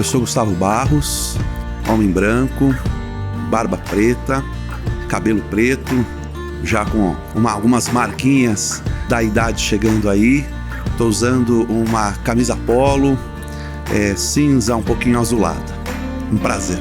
Eu sou Gustavo Barros, homem branco, barba preta, cabelo preto, já com algumas marquinhas da idade chegando aí. Estou usando uma camisa polo, cinza, um pouquinho azulada. Um prazer.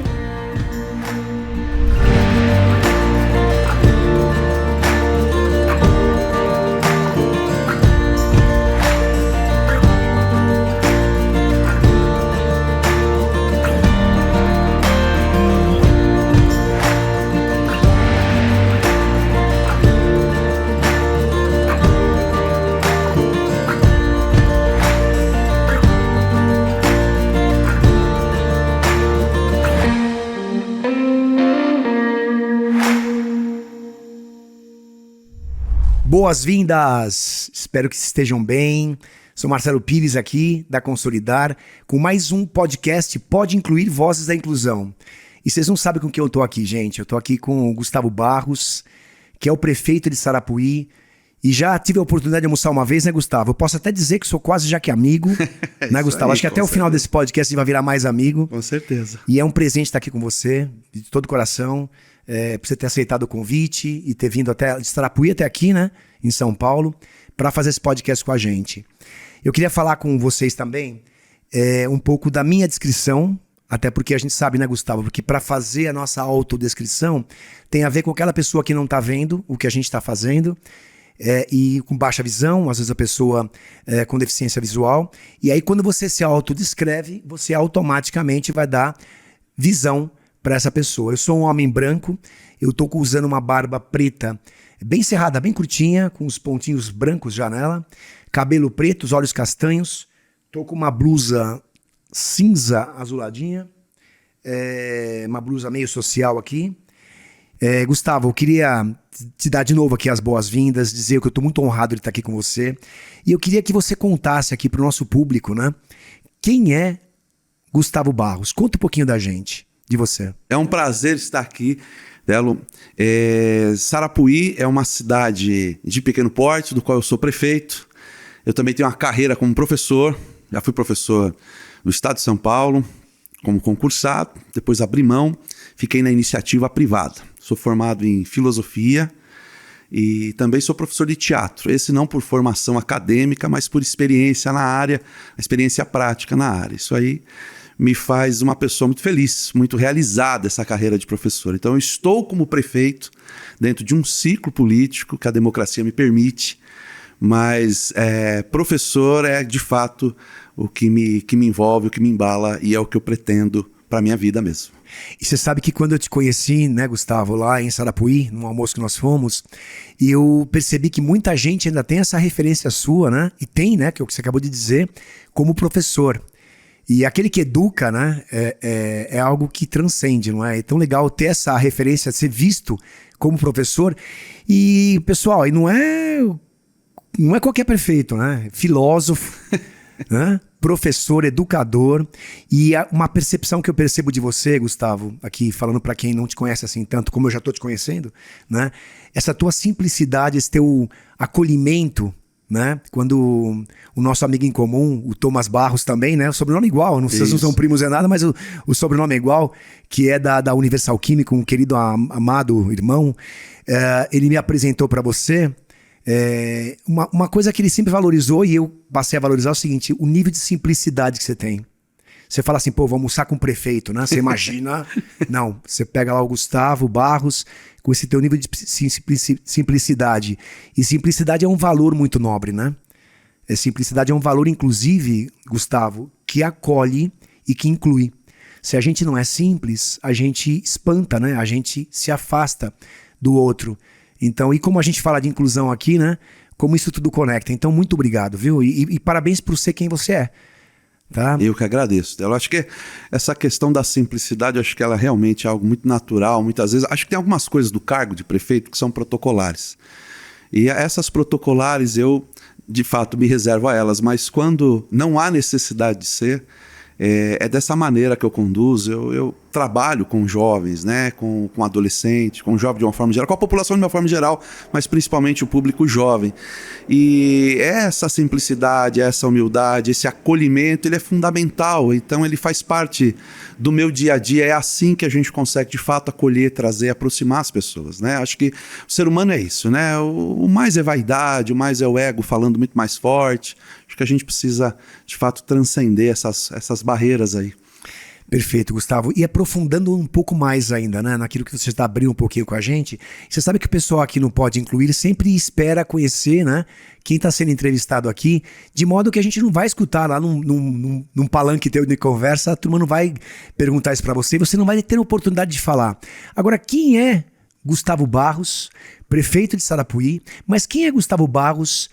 Boas-vindas! Espero que estejam bem. Sou Marcelo Pires aqui, da Consolidar, com mais um podcast Pode Incluir Vozes da Inclusão. E vocês não sabem com quem eu tô aqui, gente. Eu tô aqui com o Gustavo Barros, que é o prefeito de Sarapuí. E já tive a oportunidade de almoçar uma vez, né, Gustavo? Eu posso até dizer que sou quase já que amigo, né, Gustavo? Aí, acho que até o final desse podcast a gente vai virar mais amigo. Com certeza. E é um presente estar aqui com você, de todo o coração. Por você ter aceitado o convite e ter vindo até de Sarapuí até aqui, né, em São Paulo, para fazer esse podcast com a gente. Eu queria falar com vocês também um pouco da minha descrição, até porque a gente sabe, né, Gustavo, porque para fazer a nossa autodescrição tem a ver com aquela pessoa que não está vendo o que a gente está fazendo, e com baixa visão, às vezes a pessoa com deficiência visual, e aí quando você se autodescreve, você automaticamente vai dar visão para essa pessoa. Eu sou um homem branco, eu tô usando uma barba preta, bem cerrada, bem curtinha, com os pontinhos brancos já nela, cabelo preto, os olhos castanhos, tô com uma blusa cinza azuladinha, uma blusa meio social aqui. Gustavo, eu queria te dar de novo aqui as boas-vindas, dizer que eu estou muito honrado de estar aqui com você, e eu queria que você contasse aqui para o nosso público, né, quem é Gustavo Barros? Conta um pouquinho da gente. De você. É um prazer estar aqui, Delo. Sarapuí é uma cidade de pequeno porte, do qual eu sou prefeito. Eu também tenho uma carreira como professor, já fui professor do estado de São Paulo, como concursado, depois abri mão, fiquei na iniciativa privada. Sou formado em filosofia e também sou professor de teatro. Esse não por formação acadêmica, mas por experiência na área, experiência prática na área. Isso aí me faz uma pessoa muito feliz, muito realizada essa carreira de professor. Então eu estou como prefeito dentro de um ciclo político que a democracia me permite, mas professor é de fato o que me envolve, o que me embala e é o que eu pretendo para a minha vida mesmo. E você sabe que quando eu te conheci, né, Gustavo, lá em Sarapuí, num almoço que nós fomos, eu percebi que muita gente ainda tem essa referência sua, né, e tem, né, que é o que você acabou de dizer, como professor. E aquele que educa, né, é algo que transcende, não é? É tão legal ter essa referência, ser visto como professor. E, pessoal, e não é qualquer prefeito, né? Filósofo, né? Professor, educador. E uma percepção que eu percebo de você, Gustavo, aqui falando para quem não te conhece assim tanto como eu já estou te conhecendo, né? Essa tua simplicidade, esse teu acolhimento, né? Quando o nosso amigo em comum, o Thomas Barros também, né? O sobrenome é igual, não sei se não são primos é nada, mas o sobrenome é igual, que é da Universal Química, um querido amado irmão, ele me apresentou para você uma coisa que ele sempre valorizou e eu passei a valorizar é o seguinte, o nível de simplicidade que você tem. Você fala assim, pô, vou almoçar com o prefeito, né? Você imagina. Não, você pega lá o Gustavo Barros com esse teu nível de simplicidade. E simplicidade é um valor muito nobre, né? Simplicidade é um valor, inclusive, Gustavo, que acolhe e que inclui. Se a gente não é simples, a gente espanta, né? A gente se afasta do outro. Então, e como a gente fala de inclusão aqui, né? Como isso tudo conecta. Então, muito obrigado, viu? E parabéns por ser quem você é. Tá? Eu que agradeço. Eu acho que essa questão da simplicidade, acho que ela realmente é algo muito natural, muitas vezes. Acho que tem algumas coisas do cargo de prefeito que são protocolares. E essas protocolares eu, de fato, me reservo a elas, mas quando não há necessidade de ser, é dessa maneira que eu conduzo. trabalho com jovens, né, com adolescentes, com jovens de uma forma geral, com a população de uma forma geral, mas principalmente o público jovem. E essa simplicidade, essa humildade, esse acolhimento, ele é fundamental. Então ele faz parte do meu dia a dia. É assim que a gente consegue de fato acolher, trazer, aproximar as pessoas, né? Acho que o ser humano é isso, né? O mais é vaidade, o mais é o ego falando muito mais forte. Acho que a gente precisa de fato transcender essas barreiras aí. Perfeito, Gustavo. E aprofundando um pouco mais ainda, né, naquilo que você está abrindo um pouquinho com a gente, você sabe que o pessoal aqui no Pode Incluir sempre espera conhecer, né, quem está sendo entrevistado aqui, de modo que a gente não vai escutar lá num palanque teu de conversa, a turma não vai perguntar isso para você, você não vai ter a oportunidade de falar. Agora, quem é Gustavo Barros, prefeito de Sarapuí, mas quem é Gustavo Barros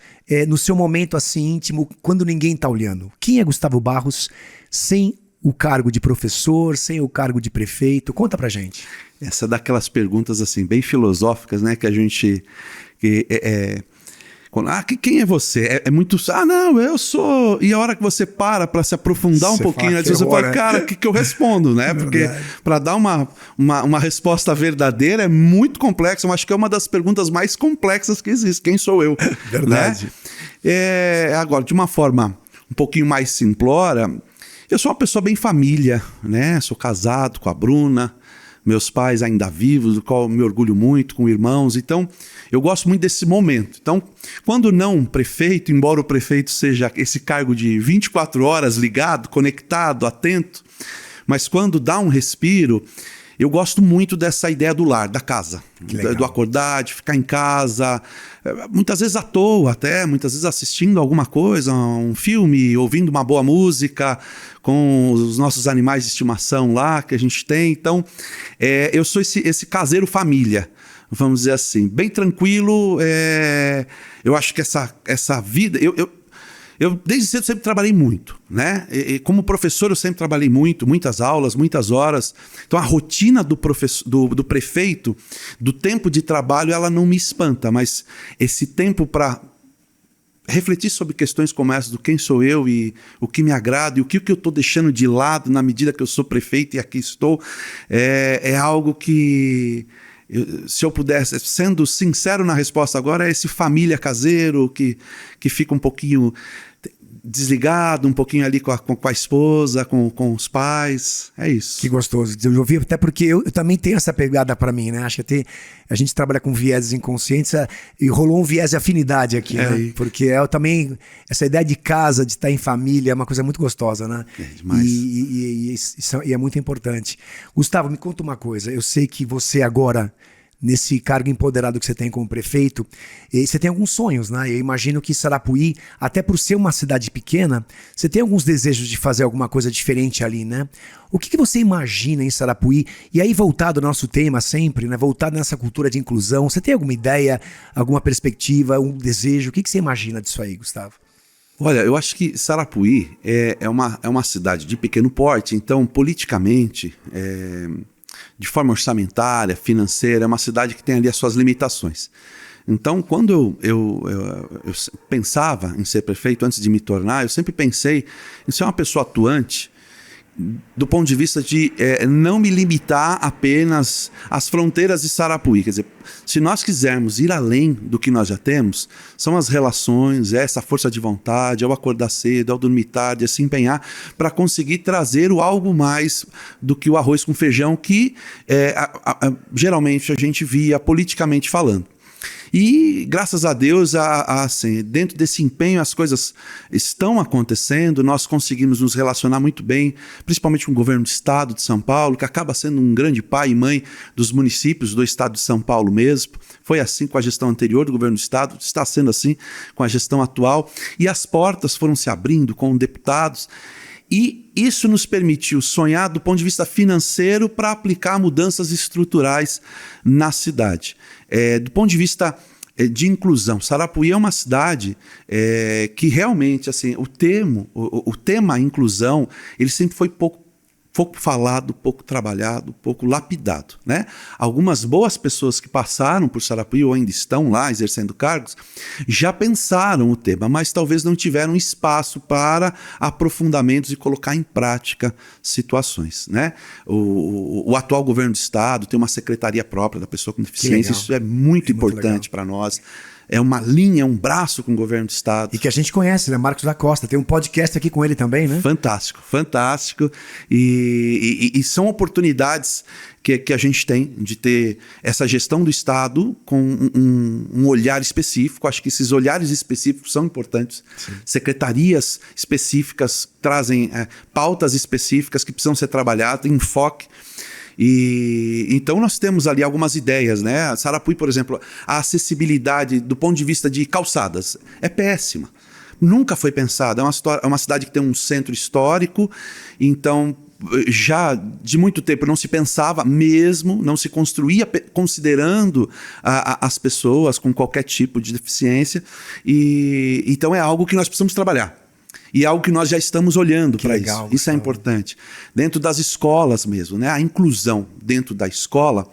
no seu momento assim íntimo, quando ninguém está olhando? Quem é Gustavo Barros sem o cargo de professor, sem o cargo de prefeito? Conta pra gente. Essa é daquelas perguntas assim, bem filosóficas, né? Que a gente... quem é você? É muito... não, eu sou... E a hora que você para se aprofundar um pouquinho, aí você fala, cara, o que eu respondo, né? Porque para dar uma resposta verdadeira é muito complexo. Eu acho que é uma das perguntas mais complexas que existe. Quem sou eu? Verdade. Né? Agora, de uma forma um pouquinho mais simplória... Eu sou uma pessoa bem família, né? Sou casado com a Bruna, meus pais ainda vivos, do qual me orgulho muito, com irmãos. Então, eu gosto muito desse momento. Então, quando não prefeito, embora o prefeito seja esse cargo de 24 horas ligado, conectado, atento, mas quando dá um respiro, eu gosto muito dessa ideia do lar, da casa, do acordar, de ficar em casa, muitas vezes à toa até, muitas vezes assistindo alguma coisa, um filme, ouvindo uma boa música, com os nossos animais de estimação lá que a gente tem. Então, eu sou esse caseiro família, vamos dizer assim, bem tranquilo. Eu acho que essa vida... Eu desde cedo sempre trabalhei muito, né? E como professor eu sempre trabalhei muito, muitas aulas, muitas horas. Então a rotina do prefeito, do tempo de trabalho, ela não me espanta, mas esse tempo para refletir sobre questões como essa, do quem sou eu e o que me agrada e o que eu estou deixando de lado na medida que eu sou prefeito e aqui estou, é algo que... se eu pudesse, sendo sincero na resposta agora, é esse família caseiro que fica um pouquinho desligado, um pouquinho ali com a esposa, com os pais. É isso. Que gostoso de ouvir, até porque eu também tenho essa pegada para mim, né? Acho que a gente trabalha com vieses inconscientes e rolou um viés de afinidade aqui, né? Porque eu também, essa ideia de casa, de estar em família, é uma coisa muito gostosa, né? É demais. E é muito importante. Gustavo, me conta uma coisa. Eu sei que você agora, nesse cargo empoderado que você tem como prefeito, você tem alguns sonhos, né? Eu imagino que Sarapuí, até por ser uma cidade pequena, você tem alguns desejos de fazer alguma coisa diferente ali, né? O que você imagina em Sarapuí? E aí, voltado ao nosso tema sempre, né? Voltado nessa cultura de inclusão, você tem alguma ideia, alguma perspectiva, um desejo? O que você imagina disso aí, Gustavo? Olha, eu acho que Sarapuí é uma cidade de pequeno porte, então, politicamente... de forma orçamentária, financeira, é uma cidade que tem ali as suas limitações. Então, quando eu pensava em ser prefeito, antes de me tornar, eu sempre pensei em ser uma pessoa atuante do ponto de vista de não me limitar apenas às fronteiras de Sarapuí. Quer dizer, se nós quisermos ir além do que nós já temos, são as relações, essa força de vontade, ao acordar cedo, ao dormir tarde, a se empenhar para conseguir trazer o algo mais do que o arroz com feijão que geralmente a gente via politicamente falando. E graças a Deus, assim, dentro desse empenho as coisas estão acontecendo, nós conseguimos nos relacionar muito bem, principalmente com o governo do estado de São Paulo, que acaba sendo um grande pai e mãe dos municípios do estado de São Paulo mesmo. Foi assim com a gestão anterior do governo do estado, está sendo assim com a gestão atual, e as portas foram se abrindo com deputados. E isso nos permitiu sonhar do ponto de vista financeiro para aplicar mudanças estruturais na cidade. Do ponto de vista de inclusão, Sarapuí é uma cidade que realmente, assim, o tema inclusão, ele sempre foi pouco pouco falado, pouco trabalhado, pouco lapidado, né? Algumas boas pessoas que passaram por Sarapuí ou ainda estão lá exercendo cargos já pensaram o tema, mas talvez não tiveram espaço para aprofundamentos e colocar em prática situações, né? O atual governo do estado tem uma secretaria própria da pessoa com deficiência, isso é muito importante para nós. É uma linha, um braço com o governo do estado. E que a gente conhece, né? Marcos da Costa. Tem um podcast aqui com ele também, né? Fantástico, fantástico. E são oportunidades que a gente tem de ter essa gestão do estado com um olhar específico. Acho que esses olhares específicos são importantes. Sim. Secretarias específicas trazem pautas específicas que precisam ser trabalhadas, enfoque. E então nós temos ali algumas ideias, né? Sarapuí, por exemplo, a acessibilidade do ponto de vista de calçadas é péssima. Nunca foi pensada. É uma cidade que tem um centro histórico, então já de muito tempo não se pensava mesmo, não se construía considerando as pessoas com qualquer tipo de deficiência. E então é algo que nós precisamos trabalhar. E é algo que nós já estamos olhando para isso. Isso é importante. Dentro das escolas mesmo, né? A inclusão dentro da escola,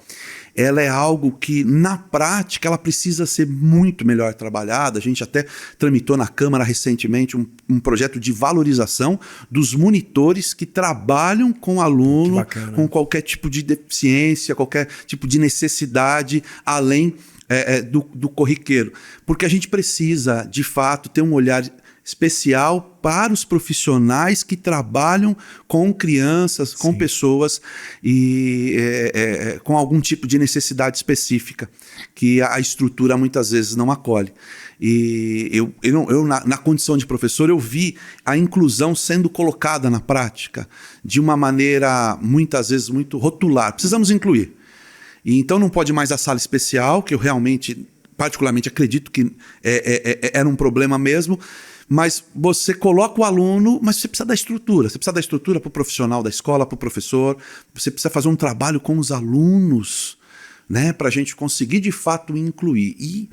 ela é algo que, na prática, ela precisa ser muito melhor trabalhada. A gente até tramitou na Câmara recentemente um projeto de valorização dos monitores que trabalham com aluno com qualquer tipo de deficiência, qualquer tipo de necessidade, além do corriqueiro. Porque a gente precisa, de fato, ter um olhar especial para os profissionais que trabalham com crianças, com pessoas e com algum tipo de necessidade específica que a estrutura muitas vezes não acolhe. E eu na condição de professor, eu vi a inclusão sendo colocada na prática de uma maneira muitas vezes muito rotular. Precisamos incluir. E então não pode mais a sala especial, que eu realmente, particularmente, acredito que era um problema mesmo. Mas você coloca o aluno, mas você precisa da estrutura. Você precisa da estrutura para o profissional da escola, para o professor. Você precisa fazer um trabalho com os alunos, né, para a gente conseguir de fato incluir. E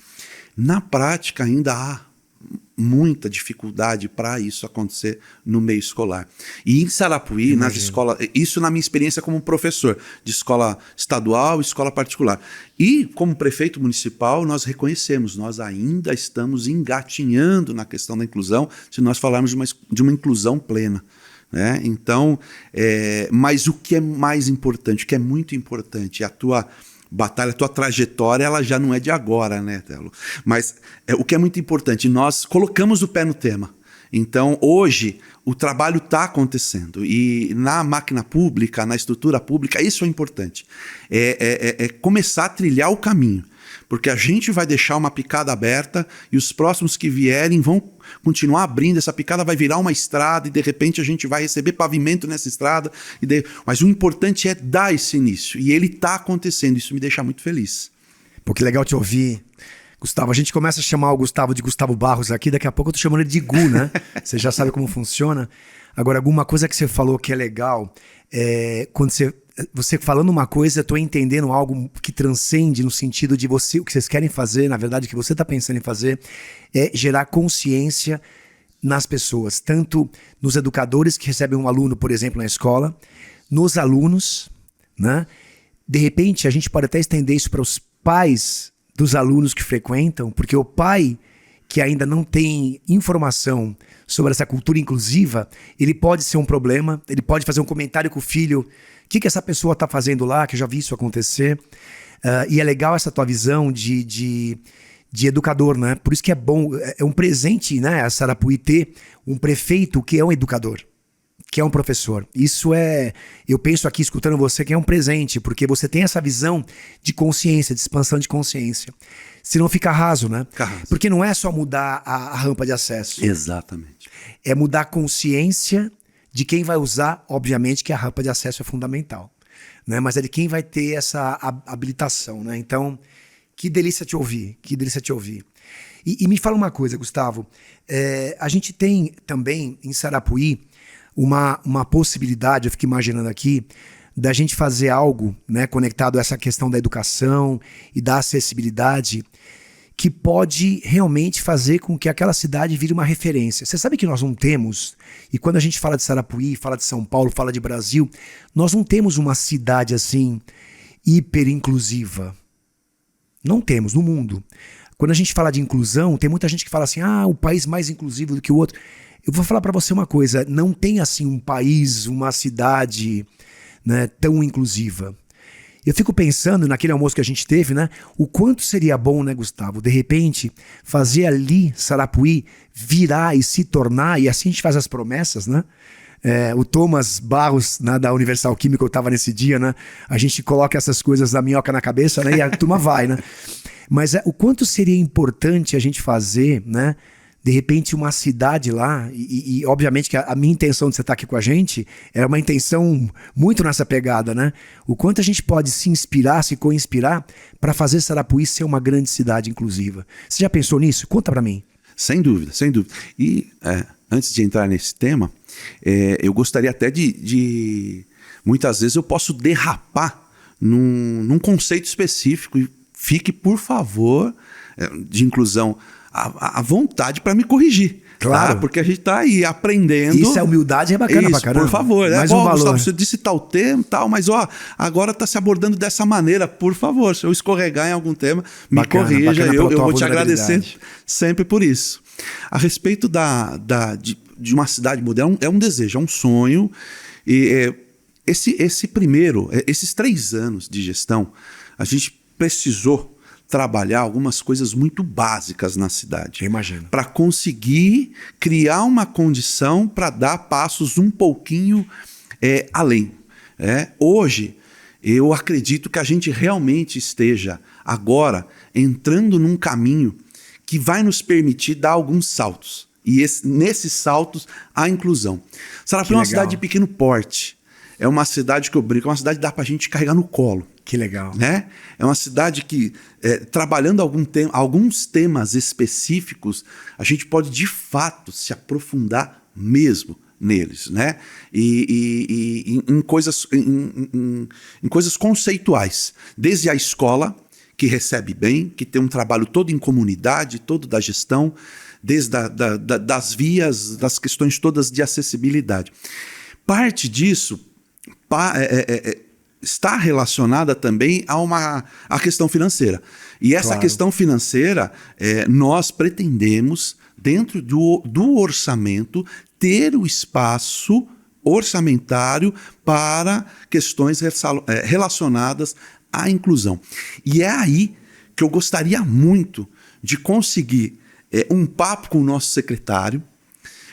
na prática ainda há muita dificuldade para isso acontecer no meio escolar. E em Sarapuí, nas escolas, isso na minha experiência como professor de escola estadual e escola particular. E como prefeito municipal, nós reconhecemos, nós ainda estamos engatinhando na questão da inclusão, se nós falarmos de uma inclusão plena. Né? Então, mas o que é mais importante, o que é muito importante, a tua batalha, a tua trajetória, ela já não é de agora, né, Telo? Mas o que é muito importante, nós colocamos o pé no tema. Então, hoje, o trabalho está acontecendo. E na máquina pública, na estrutura pública, isso é importante. É começar a trilhar o caminho. Porque a gente vai deixar uma picada aberta e os próximos que vierem vão continuar abrindo. Essa picada vai virar uma estrada e, de repente, a gente vai receber pavimento nessa estrada. Mas o importante é dar esse início. E ele está acontecendo. Isso me deixa muito feliz. Pô, que legal te ouvir. Gustavo, a gente começa a chamar o Gustavo de Gustavo Barros aqui. Daqui a pouco eu tô chamando ele de Gu, né? Você já sabe como funciona. Agora, alguma coisa que você falou que é legal, quando você falando uma coisa, eu tô entendendo algo que transcende no sentido de você, o que vocês querem fazer, na verdade, o que você tá pensando em fazer, é gerar consciência nas pessoas, tanto nos educadores que recebem um aluno, por exemplo, na escola, nos alunos, né? De repente, a gente pode até estender isso para os pais dos alunos que frequentam, porque o pai que ainda não tem informação sobre essa cultura inclusiva, ele pode ser um problema, ele pode fazer um comentário com o filho, o que essa pessoa está fazendo lá, que eu já vi isso acontecer. E é legal essa tua visão de educador, né? Por isso que é bom, é um presente, né, a Sarapuí ter um prefeito que é um educador, que é um professor. Isso eu penso aqui, escutando você, que é um presente, porque você tem essa visão de consciência, de expansão de consciência. Senão fica raso, né? Porque não é só mudar a rampa de acesso. Exatamente. É mudar a consciência de quem vai usar, obviamente que a rampa de acesso é fundamental, né? Mas é de quem vai ter essa habilitação, né? Então, que delícia te ouvir, que delícia te ouvir. E me fala uma coisa, Gustavo, a gente tem também em Sarapuí uma possibilidade, eu fico imaginando aqui, da gente fazer algo, né, conectado a essa questão da educação e da acessibilidade, que pode realmente fazer com que aquela cidade vire uma referência. Você sabe que nós não temos, e quando a gente fala de Sarapuí, fala de São Paulo, fala de Brasil, nós não temos uma cidade assim hiper inclusiva. Não temos no mundo. Quando a gente fala de inclusão, tem muita gente que fala assim, o país mais inclusivo do que o outro. Eu vou falar para você uma coisa, não tem assim um país, uma cidade, né, tão inclusiva. Eu fico pensando naquele almoço que a gente teve, né? O quanto seria bom, né, Gustavo? De repente, fazer ali Sarapuí virar e se tornar, e assim a gente faz as promessas, né? O Thomas Barros, né, da Universal Química, eu estava nesse dia, né? A gente coloca essas coisas da minhoca na cabeça, né? E a turma vai, né? Mas o quanto seria importante a gente fazer, né? De repente uma cidade lá, e obviamente que a minha intenção de você estar aqui com a gente era uma intenção muito nessa pegada, né? O quanto a gente pode se inspirar, se co-inspirar para fazer Sarapuí ser uma grande cidade inclusiva. Você já pensou nisso? Conta para mim. Sem dúvida, sem dúvida. E antes de entrar nesse tema, eu gostaria até de... Muitas vezes eu posso derrapar num conceito específico, e fique, por favor, de inclusão, à vontade para me corrigir. Claro. Tá? Porque a gente está aí aprendendo. Isso é humildade, é bacana pra caramba. Por favor. Mais um valor. Gustavo, você disse tal tema, tal, mas agora está se abordando dessa maneira. Por favor, se eu escorregar em algum tema, me corrija. Eu vou te agradecer sempre por isso. A respeito de uma cidade moderna, é um desejo, é um sonho. E esses 3 anos de gestão, a gente precisou trabalhar algumas coisas muito básicas na cidade. Imagino. Para conseguir criar uma condição para dar passos um pouquinho além. Hoje, eu acredito que a gente realmente esteja agora entrando num caminho que vai nos permitir dar alguns saltos. E nesses saltos, a inclusão. Sarapuí é uma cidade de pequeno porte. É uma cidade que eu brinco, é uma cidade que dá para a gente carregar no colo. Que legal. Né? É uma cidade que, trabalhando alguns temas específicos, a gente pode, de fato, se aprofundar mesmo neles, né? E em coisas conceituais. Desde a escola, que recebe bem, que tem um trabalho todo em comunidade, todo da gestão, desde das vias, das questões todas de acessibilidade. Parte disso está relacionada também à questão financeira. E essa questão financeira, nós pretendemos, dentro do orçamento, ter o espaço orçamentário para questões relacionadas à inclusão. E é aí que eu gostaria muito de conseguir um papo com o nosso secretário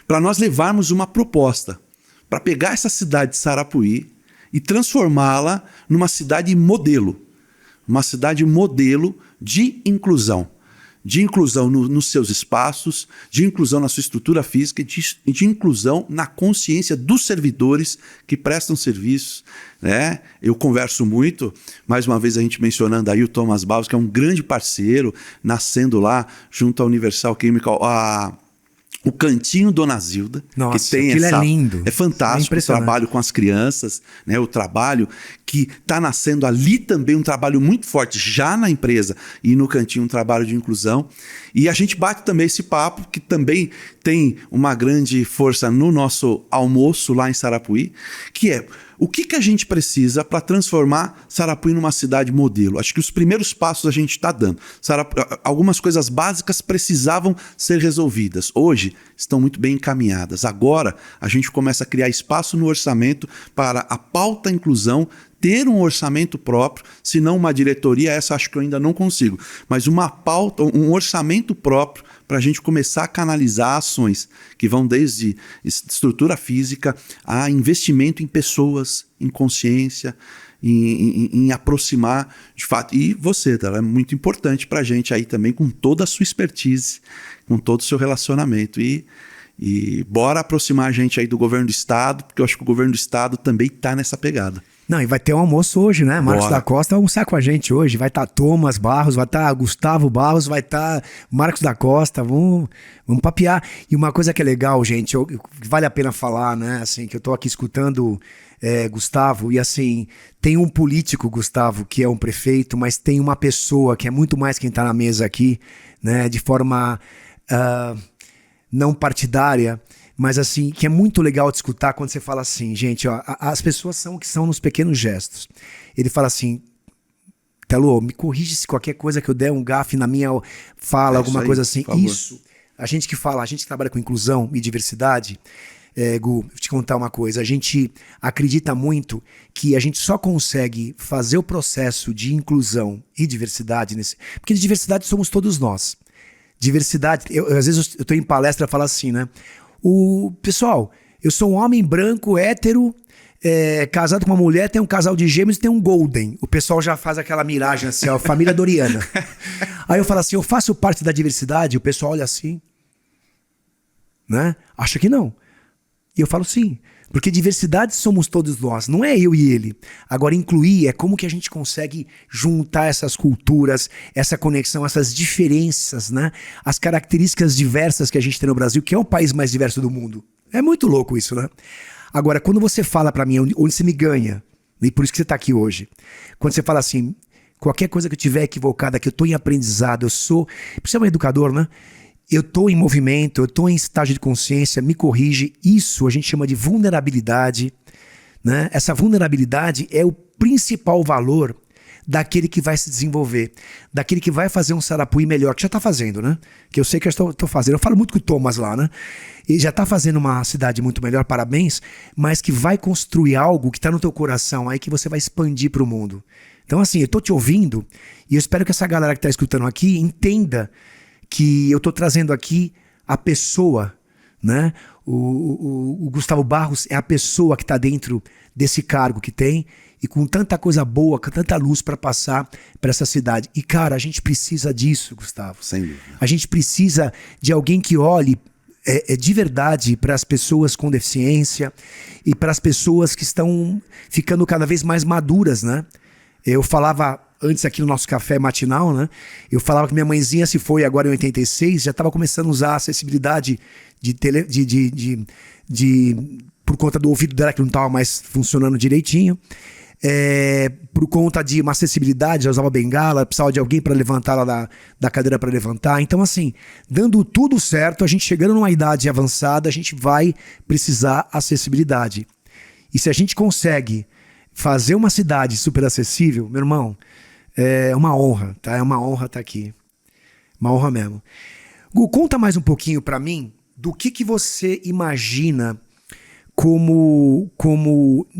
para nós levarmos uma proposta para pegar essa cidade de Sarapuí e transformá-la numa cidade modelo. Uma cidade modelo de inclusão. De inclusão nos seus espaços, de inclusão na sua estrutura física e de inclusão na consciência dos servidores que prestam serviços. Né? Eu converso muito, mais uma vez a gente mencionando aí o Thomas Barros, que é um grande parceiro, nascendo lá junto à Universal Chemical, o Cantinho Dona Zilda. Nossa, que tem aquilo é lindo. É fantástico o trabalho com as crianças, né? O trabalho que está nascendo ali também, um trabalho muito forte já na empresa e no Cantinho um trabalho de inclusão. E a gente bate também esse papo, que também tem uma grande força no nosso almoço lá em Sarapuí, que é: o que a gente precisa para transformar Sarapuí numa cidade modelo? Acho que os primeiros passos a gente está dando. Algumas coisas básicas precisavam ser resolvidas. Hoje estão muito bem encaminhadas. Agora a gente começa a criar espaço no orçamento para a pauta inclusão ter um orçamento próprio, se não uma diretoria, essa acho que eu ainda não consigo, mas uma pauta, um orçamento próprio para a gente começar a canalizar ações que vão desde estrutura física a investimento em pessoas, em consciência, em aproximar de fato. E você, ela é muito importante para a gente aí também, com toda a sua expertise, com todo o seu relacionamento. E bora aproximar a gente aí do governo do estado, porque eu acho que o governo do estado também está nessa pegada. Não, e vai ter um almoço hoje, né? Marcos da Costa vai almoçar com a gente hoje. Vai estar Thomas Barros, vai estar Gustavo Barros, vai estar Marcos da Costa. Vamos papear. E uma coisa que é legal, gente, vale a pena falar, né? Assim, que eu tô aqui escutando Gustavo, e assim, tem um político, Gustavo, que é um prefeito, mas tem uma pessoa que é muito mais quem tá na mesa aqui, né, de forma não partidária, mas assim, que é muito legal de escutar quando você fala assim, gente, ó, as pessoas são o que são nos pequenos gestos. Ele fala assim, Telo, me corrige se qualquer coisa que eu der um gafe na minha fala, alguma coisa assim. Isso, a gente que trabalha com inclusão e diversidade, Gu, vou te contar uma coisa, a gente acredita muito que a gente só consegue fazer o processo de inclusão e diversidade, porque de diversidade somos todos nós. Diversidade, às vezes eu estou em palestra e falo assim, né? Pessoal, eu sou um homem branco, hétero, casado com uma mulher, tem um casal de gêmeos e tem um golden. O pessoal já faz aquela miragem assim, ó, família Doriana. Aí eu falo assim, eu faço parte da diversidade, o pessoal olha assim, né? Acha que não. E eu falo sim, porque diversidade somos todos nós, não é eu e ele. Agora, incluir é como que a gente consegue juntar essas culturas, essa conexão, essas diferenças, né? As características diversas que a gente tem no Brasil, que é o país mais diverso do mundo. É muito louco isso, né? Agora, quando você fala pra mim onde você me ganha, e por isso que você tá aqui hoje, quando você fala assim, qualquer coisa que eu tiver equivocada, que eu tô em aprendizado, precisa ser um educador, né? Eu estou em movimento, eu estou em estágio de consciência, me corrige. Isso a gente chama de vulnerabilidade, né? Essa vulnerabilidade é o principal valor daquele que vai se desenvolver, daquele que vai fazer um Sarapuí melhor, que já está fazendo, né? Que eu sei que eu estou fazendo. Eu falo muito com o Thomas lá, né? Ele já está fazendo uma cidade muito melhor, parabéns, mas que vai construir algo que está no teu coração aí que você vai expandir para o mundo. Então assim, eu estou te ouvindo e eu espero que essa galera que está escutando aqui entenda que eu estou trazendo aqui a pessoa, né? O Gustavo Barros é a pessoa que está dentro desse cargo que tem e com tanta coisa boa, com tanta luz para passar para essa cidade. E cara, a gente precisa disso, Gustavo. Sem dúvida. A gente precisa de alguém que olhe de verdade para as pessoas com deficiência e para as pessoas que estão ficando cada vez mais maduras, né? Eu falava antes aqui no nosso café matinal, né? Eu falava que minha mãezinha se foi agora em 86, já estava começando a usar a acessibilidade por conta do ouvido dela que não estava mais funcionando direitinho. Por conta de uma acessibilidade, ela usava bengala, precisava de alguém para levantar ela da cadeira para levantar. Então assim, dando tudo certo, a gente chegando numa idade avançada, a gente vai precisar acessibilidade. E se a gente consegue fazer uma cidade super acessível, meu irmão, é uma honra, tá? É uma honra estar aqui. Uma honra mesmo. Gu, conta mais um pouquinho pra mim do que você imagina como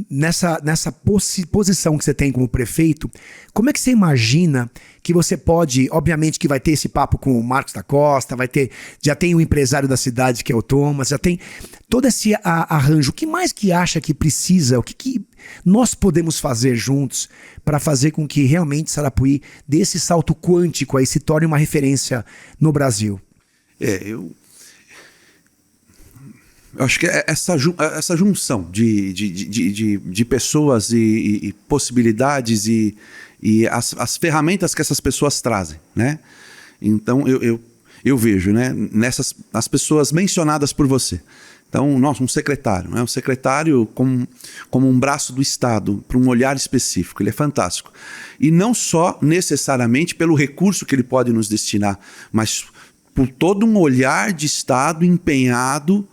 nessa posição que você tem como prefeito, como é que você imagina que você pode, obviamente que vai ter esse papo com o Marcos da Costa, já tem o empresário da cidade que é o Thomas, já tem todo esse arranjo. O que mais que acha que precisa, o que nós podemos fazer juntos para fazer com que realmente Sarapuí dê esse salto quântico aí, se torne uma referência no Brasil? Eu acho que essa junção de pessoas e possibilidades e as ferramentas que essas pessoas trazem, né? Então eu vejo, né, as pessoas mencionadas por você. Então, um secretário, né? Um secretário como um braço do Estado, para um olhar específico, ele é fantástico. E não só necessariamente pelo recurso que ele pode nos destinar, mas por todo um olhar de Estado empenhado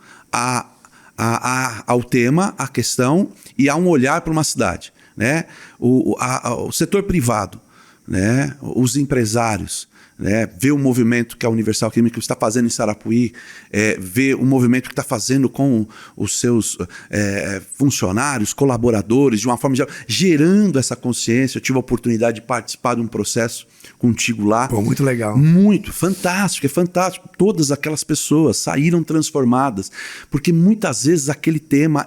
ao tema, à questão e a um olhar para uma cidade, né? O setor privado, né? Os empresários, né? Ver o movimento que a Universal Química está fazendo em Sarapuí, ver o movimento que está fazendo com os seus funcionários, colaboradores, de uma forma geral, gerando essa consciência. Eu tive a oportunidade de participar de um processo contigo lá. Pô, muito legal. Muito, fantástico, é fantástico. Todas aquelas pessoas saíram transformadas, porque muitas vezes aquele tema,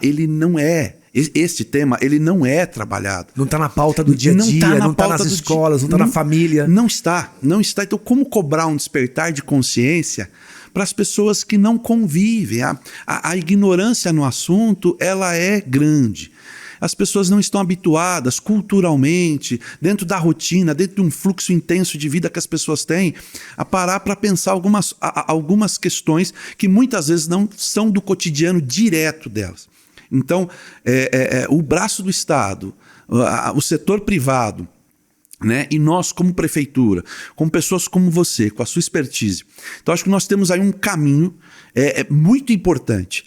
este tema, ele não é trabalhado. Não está na pauta do dia a dia, não está nas escolas, não está na família. Não está. Então, como cobrar um despertar de consciência para as pessoas que não convivem? A ignorância no assunto, ela é grande. As pessoas não estão habituadas culturalmente, dentro da rotina, dentro de um fluxo intenso de vida que as pessoas têm, a parar para pensar algumas questões que muitas vezes não são do cotidiano direto delas. Então, o braço do Estado, o setor privado, né? E nós, como prefeitura, como pessoas como você, com a sua expertise. Então, acho que nós temos aí um caminho muito importante,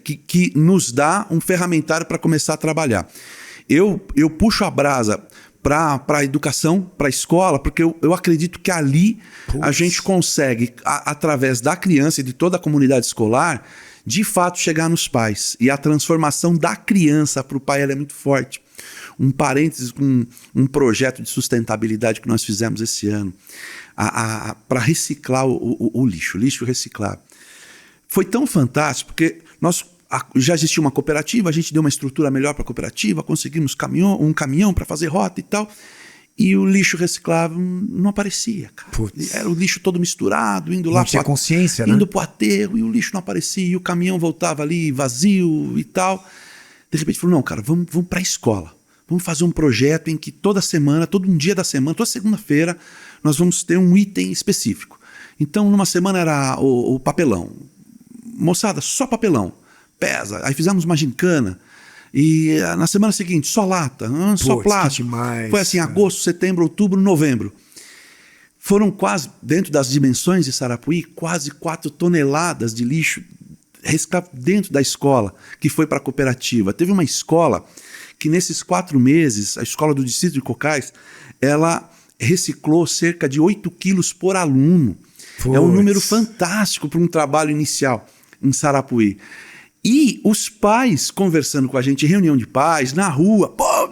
que nos dá um ferramentário para começar a trabalhar. Eu puxo a brasa para a educação, para a escola, porque eu acredito que ali a gente consegue, através da criança e de toda a comunidade escolar, de fato chegar nos pais. E a transformação da criança para o pai ela é muito forte. Um parênteses com um projeto de sustentabilidade que nós fizemos esse ano para reciclar o lixo reciclável. Foi tão fantástico, porque já existia uma cooperativa, a gente deu uma estrutura melhor para a cooperativa, conseguimos um caminhão para fazer rota e tal, e o lixo reciclável não aparecia, cara. Putz. Era o lixo todo misturado, indo lá... Não tinha consciência, né? Indo para o aterro, e o lixo não aparecia, e o caminhão voltava ali vazio e tal. De repente falou, não, cara, vamos para a escola. Vamos fazer um projeto em que toda semana, todo um dia da semana, toda segunda-feira, nós vamos ter um item específico. Então, numa semana era o papelão. Moçada, só papelão. Pesa. Aí fizemos uma gincana. E na semana seguinte, só lata, só plástico. Demais, foi assim, agosto, setembro, outubro, novembro. Foram quase, dentro das dimensões de Sarapuí, quase 4 toneladas de lixo reciclado dentro da escola, que foi para a cooperativa. Teve uma escola que nesses 4 meses, a escola do Distrito de Cocais, ela reciclou cerca de 8 quilos por aluno. Puts. É um número fantástico para um trabalho inicial em Sarapuí. E os pais conversando com a gente em reunião de pais, na rua. Pô,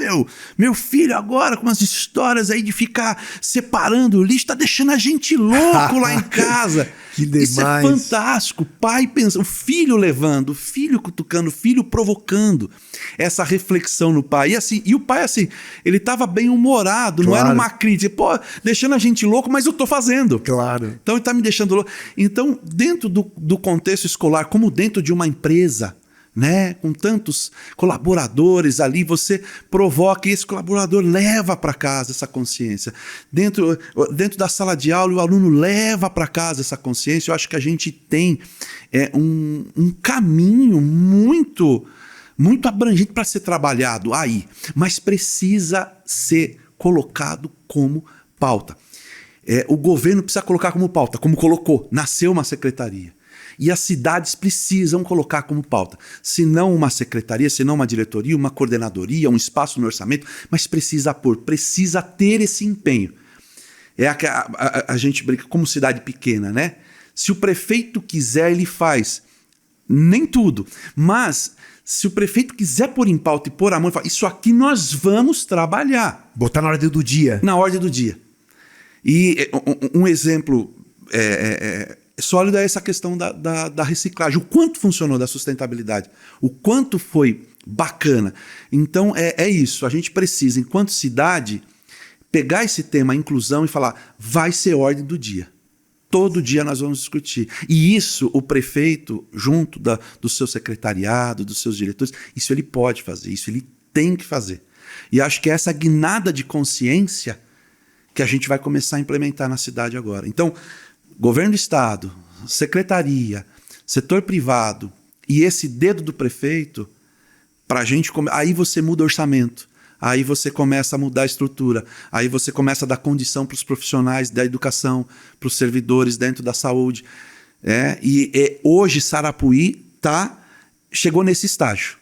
meu filho agora com umas histórias aí de ficar separando o lixo, tá deixando a gente louco lá em casa. Que demais. Isso é fantástico. O pai pensando, o filho levando, o filho cutucando, o filho provocando essa reflexão no pai. E o pai assim, ele tava bem humorado, claro. Não era uma crítica. Pô, deixando a gente louco, mas eu tô fazendo. Claro. Então ele tá me deixando louco. Então, dentro do contexto escolar, como dentro de uma empresa, né, com tantos colaboradores ali, você provoca e esse colaborador leva para casa essa consciência. Dentro da sala de aula, o aluno leva para casa essa consciência. Eu acho que a gente tem um caminho muito, muito abrangente para ser trabalhado aí, mas precisa ser colocado como pauta. O governo precisa colocar como pauta, como colocou, nasceu uma secretaria. E as cidades precisam colocar como pauta. Se não uma secretaria, se não uma diretoria, uma coordenadoria, um espaço no orçamento, mas precisa ter esse empenho. A gente brinca como cidade pequena, né? Se o prefeito quiser, ele faz. Nem tudo. Mas se o prefeito quiser pôr em pauta e pôr a mão e falar, isso aqui nós vamos trabalhar. Botar na ordem do dia. Na ordem do dia. E um exemplo sólido é essa questão da reciclagem. O quanto funcionou da sustentabilidade. O quanto foi bacana. Então é isso. A gente precisa, enquanto cidade, pegar esse tema, a inclusão, e falar, vai ser ordem do dia. Todo dia nós vamos discutir. E isso o prefeito, junto do seu secretariado, dos seus diretores, isso ele pode fazer, isso ele tem que fazer. E acho que é essa guinada de consciência que a gente vai começar a implementar na cidade agora. Então, governo do estado, secretaria, setor privado e esse dedo do prefeito, pra gente, aí você muda o orçamento. Aí você começa a mudar a estrutura, aí você começa a dar condição para os profissionais da educação, para os servidores dentro da saúde. E hoje Sarapuí chegou nesse estágio.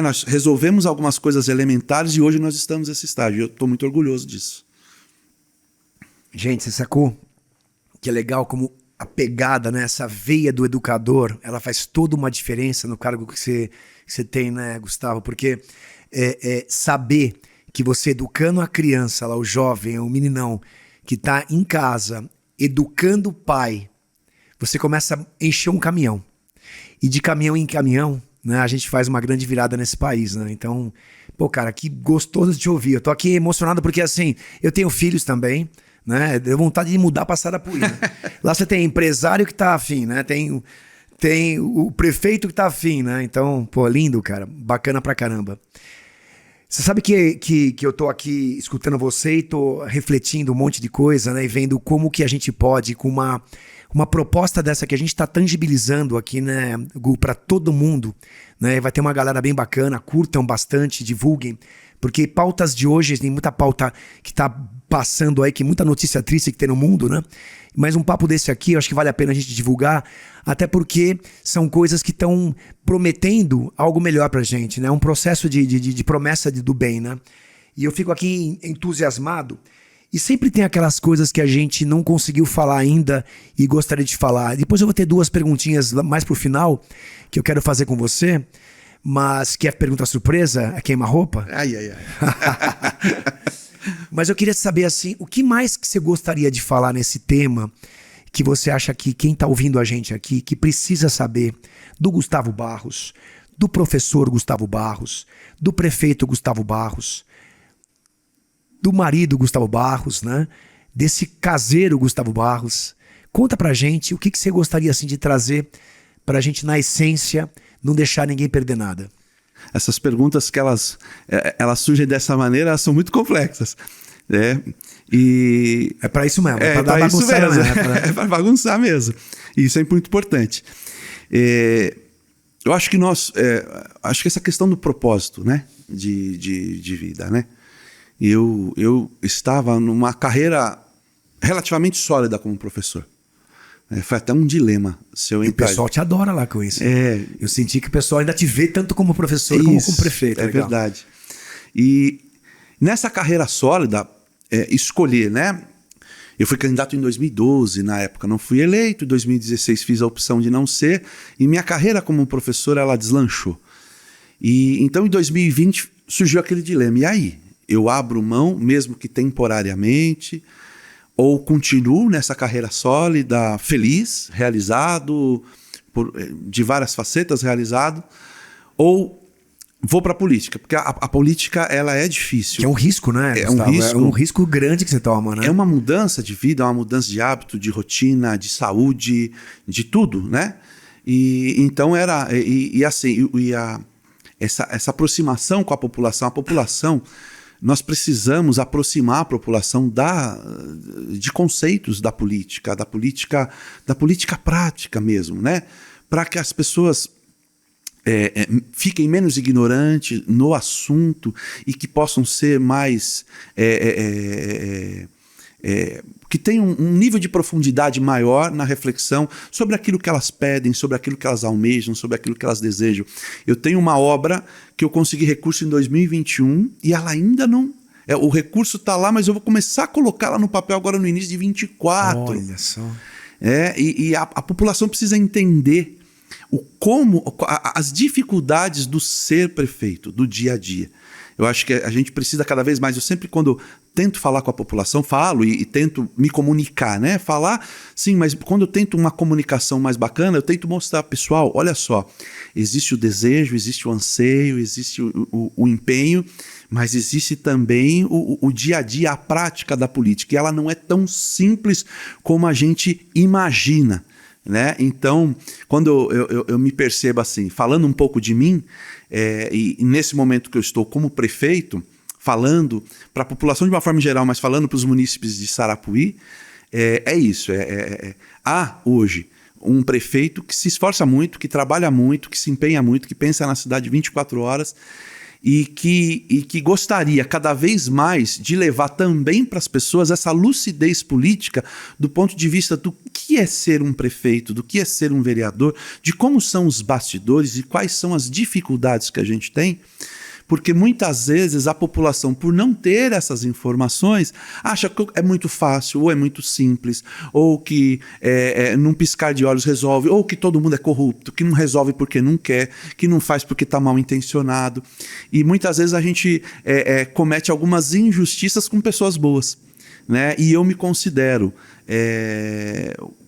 Nós resolvemos algumas coisas elementares e hoje nós estamos nesse estágio. Eu estou muito orgulhoso disso. Gente, você sacou que é legal como a pegada, né, essa veia do educador, ela faz toda uma diferença no cargo que você tem, né, Gustavo? Porque saber que você educando a criança, lá, o jovem, o meninão, que está em casa, educando o pai, você começa a encher um caminhão. E de caminhão em caminhão, né, a gente faz uma grande virada nesse país, né? Então, pô, cara, que gostoso de te ouvir. Eu tô aqui emocionado porque, assim, eu tenho filhos também, né? Deu vontade de mudar para Sarapuí, né? Lá você tem empresário que tá afim, né? Tem o prefeito que tá afim, né? Então, pô, lindo, cara. Bacana pra caramba. Você sabe que eu tô aqui escutando você e tô refletindo um monte de coisa, né? E vendo como que a gente pode, com uma proposta dessa que a gente tá tangibilizando aqui, né, Gu, pra todo mundo, né? Vai ter uma galera bem bacana, curtam bastante, divulguem, Porque pautas de hoje, tem muita pauta que tá passando aí, que muita notícia triste que tem no mundo, né? Mas um papo desse aqui, eu acho que vale a pena a gente divulgar, até porque são coisas que estão prometendo algo melhor pra gente, né? Um processo de promessa do bem, né? E eu fico aqui entusiasmado. E sempre tem aquelas coisas que a gente não conseguiu falar ainda e gostaria de falar. Depois eu vou ter 2 perguntinhas mais pro final que eu quero fazer com você, mas que é pergunta surpresa, é queima-roupa. Ai. Mas eu queria saber assim, o que mais que você gostaria de falar nesse tema que você acha que quem está ouvindo a gente aqui, que precisa saber do Gustavo Barros, do professor Gustavo Barros, do prefeito Gustavo Barros, do marido Gustavo Barros, né? Desse caseiro Gustavo Barros. Conta pra gente o que você gostaria assim de trazer pra gente, na essência, não deixar ninguém perder nada. Essas perguntas que elas surgem dessa maneira, elas são muito complexas, né? E é para isso mesmo, é para dar bagunçada mesmo. É para bagunçar mesmo. E isso é muito importante. Eu acho que acho que essa questão do propósito, né, de vida, né? Eu estava numa carreira relativamente sólida como professor. Foi até um dilema. Se eu e o pessoal te adora lá com isso. Eu senti que o pessoal ainda te vê tanto como professor como como prefeito. É verdade. E nessa carreira sólida, escolher, né? Eu fui candidato em 2012, na época não fui eleito. Em 2016 fiz a opção de não ser. E minha carreira como professor, ela deslanchou. E então em 2020 surgiu aquele dilema. E aí? Eu abro mão, mesmo que temporariamente, ou continuo nessa carreira sólida, feliz, realizado, de várias facetas realizado, ou vou para a política, porque a política ela é difícil. Que é um risco, né, Gustavo? É um risco grande que você toma, né? É uma mudança de vida, é uma mudança de hábito, de rotina, de saúde, de tudo, né? E então essa aproximação com a população, nós precisamos aproximar a população de conceitos da política prática mesmo, né? Para que as pessoas fiquem menos ignorantes no assunto e que possam ser mais... que tenham um nível de profundidade maior na reflexão sobre aquilo que elas pedem, sobre aquilo que elas almejam, sobre aquilo que elas desejam. Eu tenho uma obra que eu consegui recurso em 2021 e ela ainda não... o recurso está lá, mas eu vou começar a colocá-la no papel agora no início de 24. Olha só. E a população precisa entender as dificuldades do ser prefeito, do dia a dia. Eu acho que a gente precisa cada vez mais. Eu sempre, quando tento falar com a população, falo e tento me comunicar, né? Falar, sim, mas quando eu tento uma comunicação mais bacana, eu tento mostrar, pessoal, olha só, existe o desejo, existe o anseio, existe o empenho, mas existe também o dia a dia, a prática da política. E ela não é tão simples como a gente imagina, né? Então, quando eu me percebo assim, falando um pouco de mim, e nesse momento que eu estou como prefeito, falando para a população de uma forma geral, mas falando para os munícipes de Sarapuí, isso. Há hoje um prefeito que se esforça muito, que trabalha muito, que se empenha muito, que pensa na cidade 24 horas e que gostaria cada vez mais de levar também para as pessoas essa lucidez política do ponto de vista do que é ser um prefeito, do que é ser um vereador, de como são os bastidores e quais são as dificuldades que a gente tem. Porque muitas vezes a população, por não ter essas informações, acha que é muito fácil, ou é muito simples, ou que num piscar de olhos resolve, ou que todo mundo é corrupto, que não resolve porque não quer, que não faz porque está mal intencionado. E muitas vezes a gente comete algumas injustiças com pessoas boas, né? E eu me considero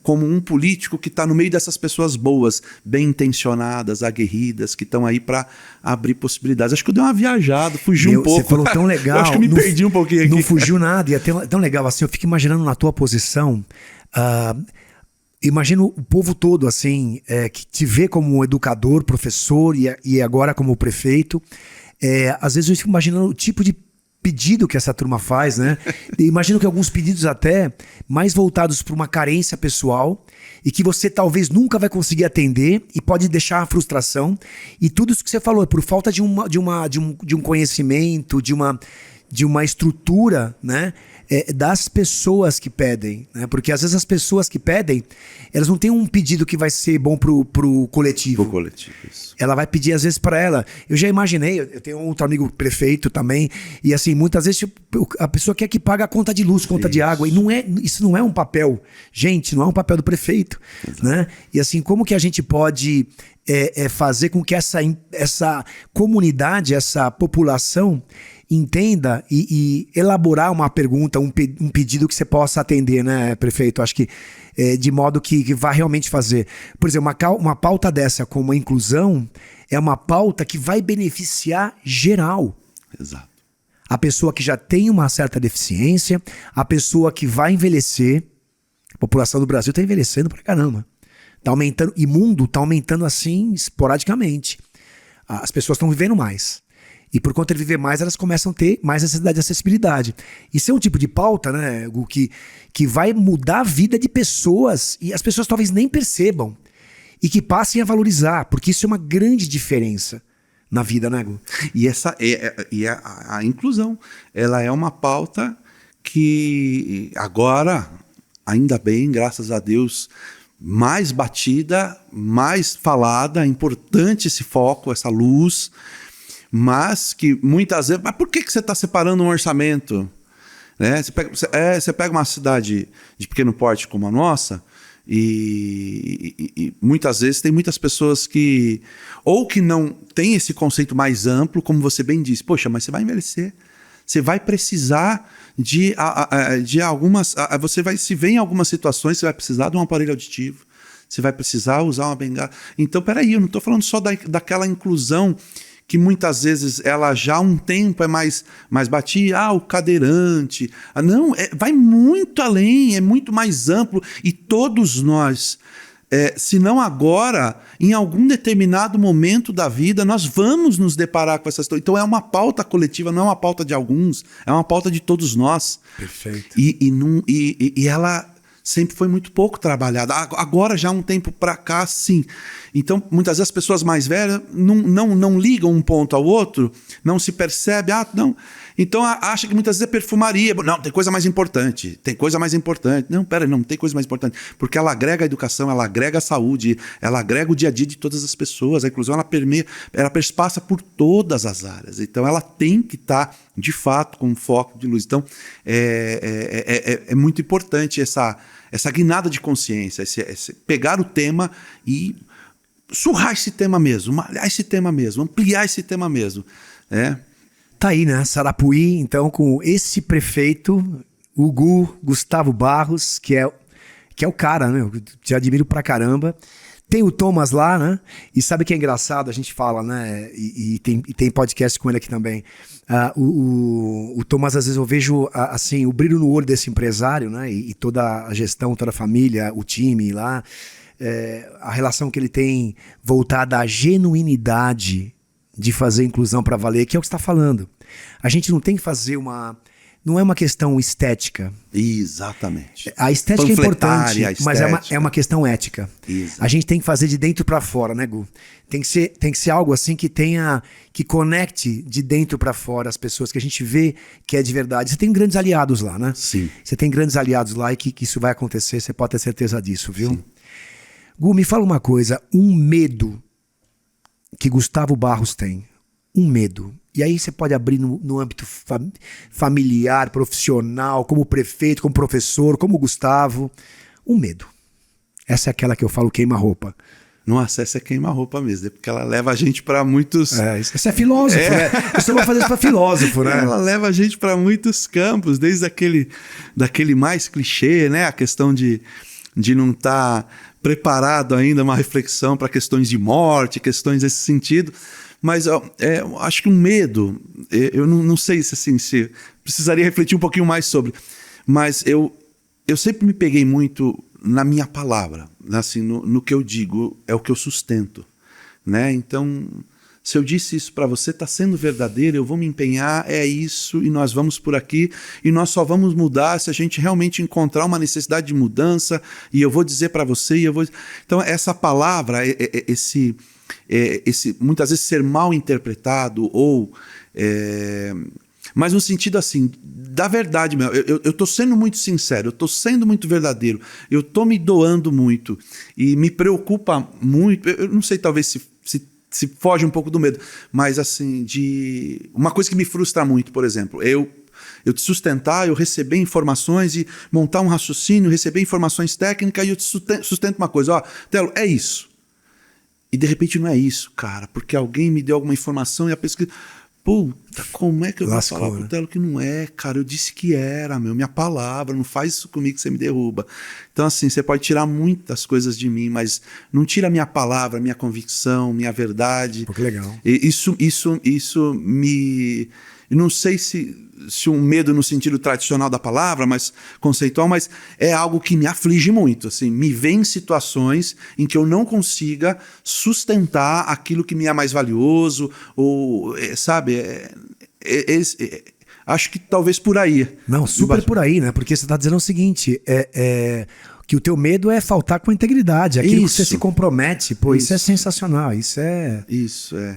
como um político que está no meio dessas pessoas boas, bem intencionadas, aguerridas, que estão aí para abrir possibilidades. Acho que eu dei uma viajada, fugi um pouco. Você falou tão legal. Eu acho que eu me perdi um pouquinho aqui. Não fugiu nada, e é tão legal assim. Eu fico imaginando na tua posição, imagino o povo todo assim, que te vê como educador, professor e agora como prefeito. Às vezes eu fico imaginando o tipo de pedido que essa turma faz, né? Imagino que alguns pedidos até mais voltados para uma carência pessoal e que você talvez nunca vai conseguir atender e pode deixar a frustração. E tudo isso que você falou, por falta de um conhecimento, de uma estrutura, né? Das pessoas que pedem, né? Porque às vezes as pessoas que pedem, elas não têm um pedido que vai ser bom pro coletivo. Pro coletivo, isso. Ela vai pedir às vezes para ela. Eu já imaginei, eu tenho um outro amigo prefeito também, e assim, muitas vezes a pessoa quer que pague a conta de luz, conta de água, e isso não é um papel, gente, não é um papel do prefeito, né? E assim, como que a gente pode fazer com que essa comunidade, essa população entenda e elaborar uma pergunta, um pedido que você possa atender, né, prefeito? Acho que de modo que vai realmente fazer. Por exemplo, uma pauta dessa como a inclusão é uma pauta que vai beneficiar geral. Exato. A pessoa que já tem uma certa deficiência, a pessoa que vai envelhecer. A população do Brasil está envelhecendo pra caramba. Tá aumentando, e o mundo está aumentando assim esporadicamente. As pessoas estão vivendo mais. E por conta de viver mais, elas começam a ter mais necessidade de acessibilidade. Isso é um tipo de pauta, né, Gu, que vai mudar a vida de pessoas e as pessoas talvez nem percebam. E que passem a valorizar, porque isso é uma grande diferença na vida, né, Gu? E a inclusão, ela é uma pauta que agora, ainda bem, graças a Deus, mais batida, mais falada, importante esse foco, essa luz, mas que muitas vezes... Mas por que você está separando um orçamento? Né? Você pega uma cidade de pequeno porte como a nossa e muitas vezes tem muitas pessoas que... Ou que não tem esse conceito mais amplo, como você bem disse. Poxa, mas você vai envelhecer. Você vai precisar de algumas... Você vai se ver em algumas situações, você vai precisar de um aparelho auditivo. Você vai precisar usar uma bengala. Então, peraí, eu não estou falando só daquela inclusão que muitas vezes ela já há um tempo é mais batida, o cadeirante. Não, vai muito além, é muito mais amplo. E todos nós, se não agora, em algum determinado momento da vida, nós vamos nos deparar com essa situação. Então é uma pauta coletiva, não é uma pauta de alguns, é uma pauta de todos nós. Perfeito. E ela sempre foi muito pouco trabalhada. Agora, já há um tempo para cá, sim. Então, muitas vezes as pessoas mais velhas não ligam um ponto ao outro, não se percebe, não. Então, acha que muitas vezes é perfumaria. Não, tem coisa mais importante. Tem coisa mais importante. Não, não tem coisa mais importante. Porque ela agrega a educação, ela agrega a saúde, ela agrega o dia a dia de todas as pessoas. A inclusão, ela permeia, ela perspassa por todas as áreas. Então, ela tem que estar, de fato, com um foco de luz. Então, é muito importante essa guinada de consciência, esse pegar o tema e surrar esse tema mesmo, malhar esse tema mesmo, ampliar esse tema mesmo. Tá aí, né? Sarapuí, então, com esse prefeito, o Gustavo Barros, que é o cara, né? Eu te admiro pra caramba. Tem o Thomas lá, né? E sabe o que é engraçado? A gente fala, né? E tem podcast com ele aqui também. O Thomas, às vezes eu vejo assim, o brilho no olho desse empresário, né? E toda a gestão, toda a família, o time lá. A relação que ele tem voltada à genuinidade de fazer inclusão para valer, que é o que você está falando. A gente não tem que fazer não é uma questão estética. Exatamente. A estética é importante, mas é uma questão ética. Exato. A gente tem que fazer de dentro para fora, né, Gu? Tem que ser algo assim que conecte de dentro para fora as pessoas, que a gente vê que é de verdade. Você tem grandes aliados lá, né? Sim. Você tem grandes aliados lá e que isso vai acontecer, você pode ter certeza disso, viu? Sim. Gu, me fala uma coisa, um medo que Gustavo Barros tem. Um medo. E aí você pode abrir no âmbito familiar, profissional, como prefeito, como professor, como Gustavo. Um medo. Essa é aquela que eu falo queima-roupa. Nossa, essa é queima-roupa mesmo, porque ela leva a gente para muitos... Isso é filósofo, né? Você vai fazer isso para filósofo, né? Ela leva a gente para muitos campos, desde daquele mais clichê, né? A questão de não estar preparado ainda, uma reflexão para questões de morte, questões desse sentido. Mas acho que um medo, eu não sei se precisaria refletir um pouquinho mais sobre, mas eu sempre me peguei muito na minha palavra, assim, no que eu digo, é o que eu sustento, né? Então, Se eu disse isso para você, está sendo verdadeiro, eu vou me empenhar, é isso, e nós vamos por aqui, e nós só vamos mudar se a gente realmente encontrar uma necessidade de mudança, e eu vou dizer para você, e eu vou... Então, essa palavra, esse muitas vezes ser mal interpretado, ou... mas no sentido assim, da verdade mesmo, eu tô sendo muito sincero, eu tô sendo muito verdadeiro, eu tô me doando muito, e me preocupa muito, eu não sei, talvez se foge um pouco do medo, mas assim, uma coisa que me frustra muito, por exemplo, eu te sustentar, eu receber informações e montar um raciocínio, receber informações técnicas, e eu te sustento uma coisa, ó, Telo, é isso. E de repente não é isso, cara, porque alguém me deu alguma informação e a pesquisa... Puta, como é que eu vou falar pro Telo que não é, cara? Eu disse que era, minha palavra, não faz isso comigo que você me derruba. Então, assim, você pode tirar muitas coisas de mim, mas não tira a minha palavra, minha convicção, minha verdade. Pô, que legal. Isso me... Eu não sei se um medo no sentido tradicional da palavra, mas conceitual, mas é algo que me aflige muito. Assim, me vem situações em que eu não consiga sustentar aquilo que me é mais valioso, ou, sabe, acho que talvez por aí. Não, super por aí, né? Porque você está dizendo o seguinte, que o teu medo é faltar com integridade, aquilo que você se compromete. Pô, isso é sensacional, isso é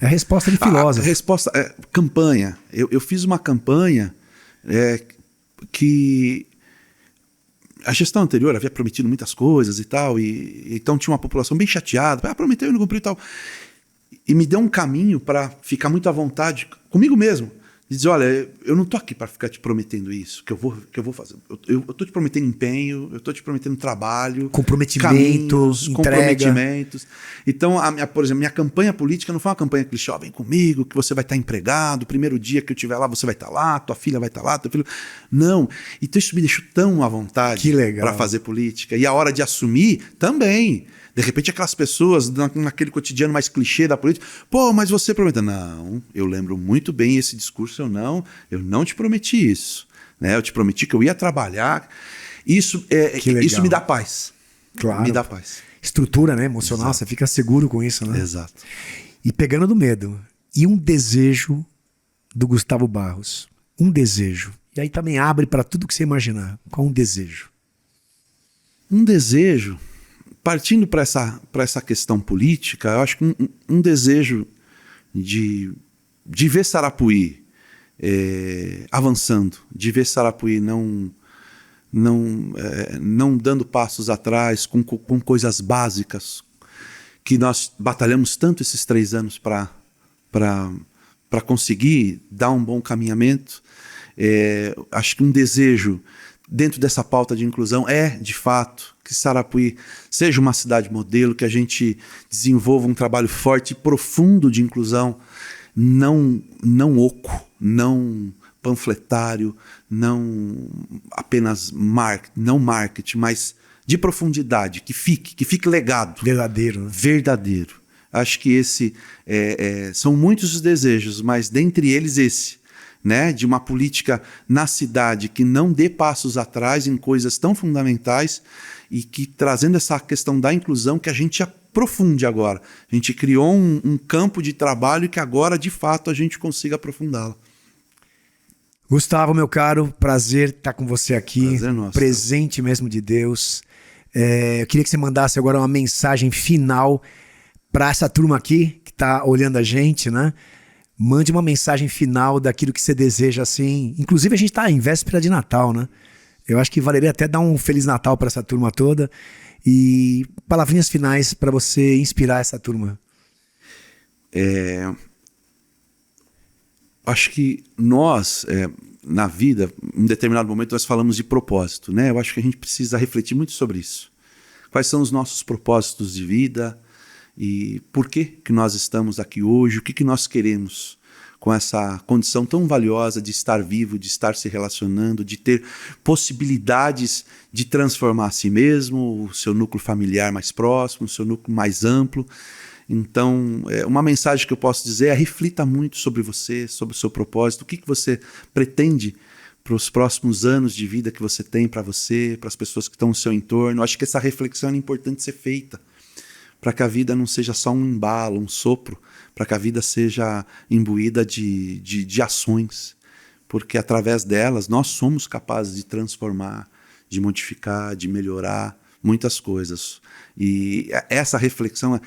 a resposta de filósofo. A resposta é campanha. Eu fiz uma campanha que a gestão anterior havia prometido muitas coisas e tal, e então tinha uma população bem chateada, prometeu e não cumpriu e tal. E me deu um caminho para ficar muito à vontade comigo mesmo. De dizer, olha, eu não tô aqui para ficar te prometendo isso, que eu vou fazer. Eu tô te prometendo empenho, eu tô te prometendo trabalho, comprometimentos, comprometimentos. Então, por exemplo, minha campanha política não foi uma campanha clichê, vem comigo, que você vai estar empregado, o primeiro dia que eu estiver lá, você vai estar lá, tua filha vai estar lá, teu filho... Não. Então isso me deixou tão à vontade para fazer política. E a hora de assumir, também. De repente, aquelas pessoas, naquele cotidiano mais clichê da política, pô, mas você prometeu. Não, eu lembro muito bem esse discurso, eu não te prometi isso. Né? Eu te prometi que eu ia trabalhar. Isso me dá paz. Claro. Me dá paz. Estrutura, né, emocional, exato. Você fica seguro com isso, né? Exato. E pegando do medo, e um desejo do Gustavo Barros? Um desejo. E aí também abre para tudo que você imaginar. Qual um desejo? Um desejo... Partindo para essa questão política, eu acho que um desejo de ver Sarapuí avançando, de ver Sarapuí não dando passos atrás com coisas básicas que nós batalhamos tanto esses 3 anos para conseguir dar um bom caminhamento. Acho que um desejo dentro dessa pauta de inclusão de fato, que Sarapuí seja uma cidade modelo, que a gente desenvolva um trabalho forte e profundo de inclusão, não oco, não panfletário, não apenas marketing, mas de profundidade, que fique legado. Verdadeiro. Né? Verdadeiro. Acho que são muitos os desejos, mas dentre eles esse. Né, de uma política na cidade que não dê passos atrás em coisas tão fundamentais e que, trazendo essa questão da inclusão, que a gente aprofunde agora. A gente criou um campo de trabalho que agora, de fato, a gente consiga aprofundá-lo. Gustavo, meu caro, prazer estar com você aqui. Prazer nosso. Presente mesmo de Deus. Eu queria que você mandasse agora uma mensagem final para essa turma aqui que está olhando a gente, né? Mande uma mensagem final daquilo que você deseja, assim. Inclusive, a gente está em véspera de Natal, né? Eu acho que valeria até dar um Feliz Natal para essa turma toda. E palavrinhas finais para você inspirar essa turma. Acho que nós, na vida, em determinado momento, nós falamos de propósito, né? Eu acho que a gente precisa refletir muito sobre isso. Quais são os nossos propósitos de vida? E por que nós estamos aqui hoje, o que nós queremos com essa condição tão valiosa de estar vivo, de estar se relacionando, de ter possibilidades de transformar a si mesmo, o seu núcleo familiar mais próximo, o seu núcleo mais amplo. Então, uma mensagem que eu posso dizer é: reflita muito sobre você, sobre o seu propósito, o que você pretende para os próximos anos de vida que você tem para você, para as pessoas que estão no seu entorno. Eu acho que essa reflexão é importante ser feita. para que a vida não seja só um embalo, um sopro, para que a vida seja imbuída de ações, porque através delas nós somos capazes de transformar, de modificar, de melhorar muitas coisas. E essa reflexão,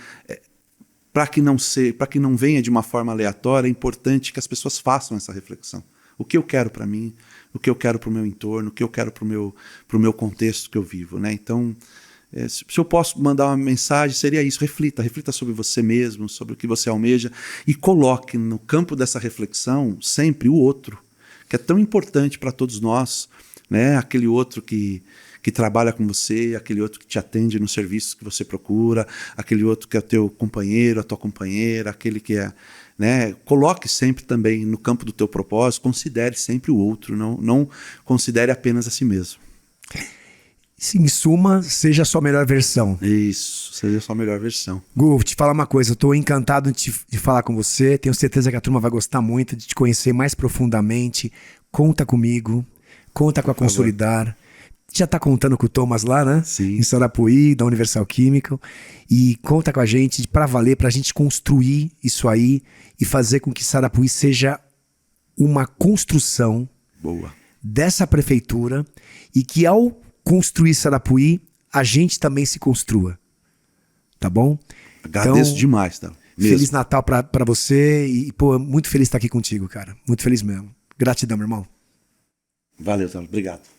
para que não venha de uma forma aleatória, é importante que as pessoas façam essa reflexão. O que eu quero para mim, o que eu quero para o meu entorno, o que eu quero para o meu contexto que eu vivo, né? Então, se eu posso mandar uma mensagem, seria isso: reflita sobre você mesmo, sobre o que você almeja, e coloque no campo dessa reflexão sempre o outro, que é tão importante para todos nós, né? Aquele outro que trabalha com você, aquele outro que te atende no serviço que você procura, aquele outro que é o teu companheiro, a tua companheira, aquele que é... né? Coloque sempre também no campo do teu propósito, considere sempre o outro, não considere apenas a si mesmo. Em suma, seja a sua melhor versão. Isso, seja a sua melhor versão. Gu, vou te falar uma coisa, eu estou encantado de falar com você, tenho certeza que a turma vai gostar muito de te conhecer mais profundamente. Conta comigo, conta com a Consolidar. Já está contando com o Thomas lá, né? Sim. Em Sarapuí, da Universal Química. E conta com a gente para valer, para a gente construir isso aí e fazer com que Sarapuí seja uma construção Boa. dessa prefeitura, e que ao construir Sarapuí, a gente também se construa. Tá bom? Agradeço então, demais, tá? Feliz Natal para você e, pô, muito feliz de estar aqui contigo, cara. Muito feliz mesmo. Gratidão, meu irmão. Valeu, tá? Obrigado.